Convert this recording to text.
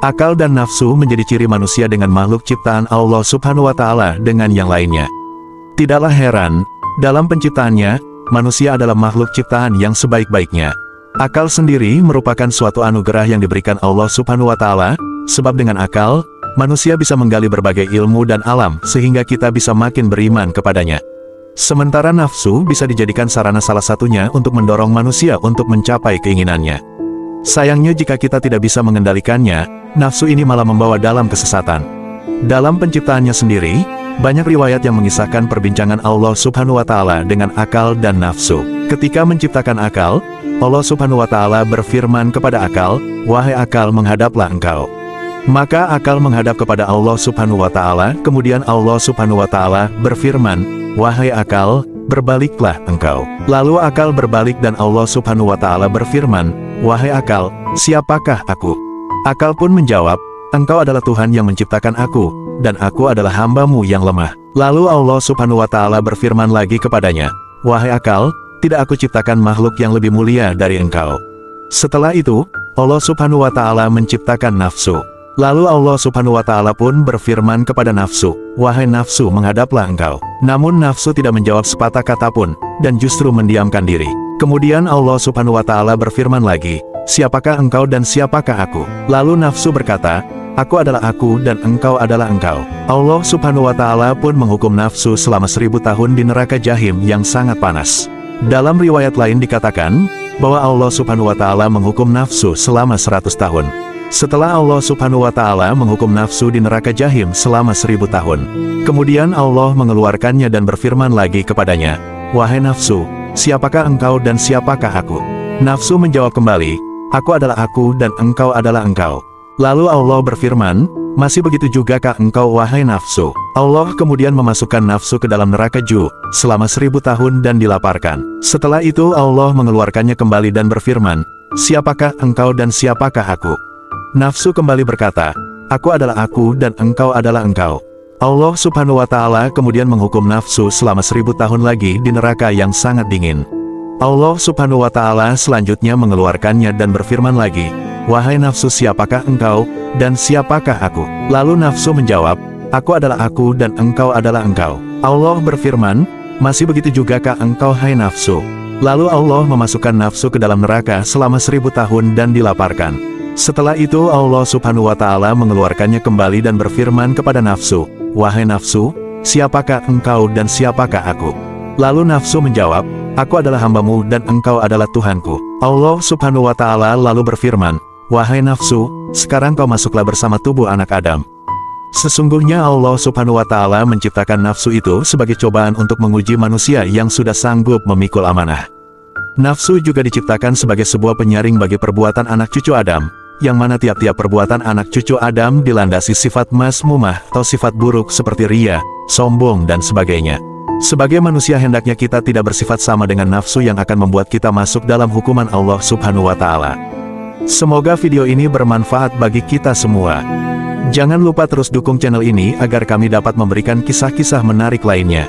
Akal dan nafsu menjadi ciri manusia dengan makhluk ciptaan Allah Subhanahu wa Ta'ala dengan yang lainnya. Tidaklah heran, dalam penciptaannya, manusia adalah makhluk ciptaan yang sebaik-baiknya. Akal sendiri merupakan suatu anugerah yang diberikan Allah Subhanahu wa Ta'ala, sebab dengan akal, manusia bisa menggali berbagai ilmu dan alam sehingga kita bisa makin beriman kepadanya. Sementara nafsu bisa dijadikan sarana salah satunya untuk mendorong manusia untuk mencapai keinginannya. Sayangnya jika kita tidak bisa mengendalikannya, nafsu ini malah membawa dalam kesesatan. Dalam penciptaannya sendiri, banyak riwayat yang mengisahkan perbincangan Allah Subhanahu wa Ta'ala dengan akal dan nafsu. Ketika menciptakan akal, Allah Subhanahu wa Ta'ala berfirman kepada akal, "Wahai akal, menghadaplah engkau." Maka akal menghadap kepada Allah Subhanahu wa Ta'ala, kemudian Allah Subhanahu wa Ta'ala berfirman, "Wahai akal, berbaliklah engkau." Lalu akal berbalik dan Allah Subhanahu wa Ta'ala berfirman, "Wahai akal, siapakah aku?" Akal pun menjawab, "Engkau adalah Tuhan yang menciptakan aku, dan aku adalah hamba-Mu yang lemah." Lalu Allah Subhanahu wa Ta'ala berfirman lagi kepadanya, "Wahai akal, tidak aku ciptakan makhluk yang lebih mulia dari engkau?" Setelah itu, Allah Subhanahu wa Ta'ala menciptakan nafsu. Lalu Allah Subhanahu wa Ta'ala pun berfirman kepada nafsu, "Wahai nafsu, menghadaplah engkau." Namun nafsu tidak menjawab sepatah kata pun, dan justru mendiamkan diri. Kemudian Allah Subhanahu wa Ta'ala berfirman lagi, "Siapakah engkau dan siapakah aku?" Lalu nafsu berkata, "Aku adalah aku dan engkau adalah engkau." Allah Subhanahu wa Ta'ala pun menghukum nafsu selama 1000 tahun di neraka Jahim yang sangat panas. Dalam riwayat lain dikatakan, bahwa Allah Subhanahu wa Ta'ala menghukum nafsu selama 100 tahun. Setelah Allah Subhanahu wa Ta'ala menghukum nafsu di neraka Jahim selama 1000 tahun. Kemudian Allah mengeluarkannya dan berfirman lagi kepadanya, "Wahai nafsu, siapakah engkau dan siapakah aku?" Nafsu menjawab kembali, "Aku adalah aku dan engkau adalah engkau." Lalu Allah berfirman, "Masih begitu jugakah engkau wahai nafsu?" Allah kemudian memasukkan nafsu ke dalam neraka Ju selama 1000 tahun dan dilaparkan. Setelah itu Allah mengeluarkannya kembali dan berfirman, "Siapakah engkau dan siapakah aku?" Nafsu kembali berkata, "Aku adalah aku dan engkau adalah engkau." Allah Subhanahu wa Ta'ala kemudian menghukum nafsu selama 1000 tahun lagi di neraka yang sangat dingin. Allah Subhanahu wa Ta'ala selanjutnya mengeluarkannya dan berfirman lagi, "Wahai nafsu, siapakah engkau dan siapakah aku?" Lalu nafsu menjawab, "Aku adalah aku dan engkau adalah engkau." Allah berfirman, "Masih begitu jugakah engkau hai nafsu?" Lalu Allah memasukkan nafsu ke dalam neraka selama 1000 tahun dan dilaparkan. Setelah itu Allah Subhanahu wa Ta'ala mengeluarkannya kembali dan berfirman kepada nafsu, "Wahai nafsu, siapakah engkau dan siapakah aku?" Lalu nafsu menjawab, "Aku adalah hamba-Mu dan engkau adalah Tuhanku." Allah Subhanahu wa Ta'ala lalu berfirman, "Wahai nafsu, sekarang kau masuklah bersama tubuh anak Adam." Sesungguhnya Allah Subhanahu wa Ta'ala menciptakan nafsu itu sebagai cobaan untuk menguji manusia yang sudah sanggup memikul amanah. Nafsu juga diciptakan sebagai sebuah penyaring bagi perbuatan anak cucu Adam, yang mana tiap-tiap perbuatan anak cucu Adam dilandasi sifat mazmumah atau sifat buruk seperti riya, sombong dan sebagainya. Sebagai manusia hendaknya kita tidak bersifat sama dengan nafsu yang akan membuat kita masuk dalam hukuman Allah Subhanahu wa Ta'ala. Semoga video ini bermanfaat bagi kita semua. Jangan lupa terus dukung channel ini agar kami dapat memberikan kisah-kisah menarik lainnya.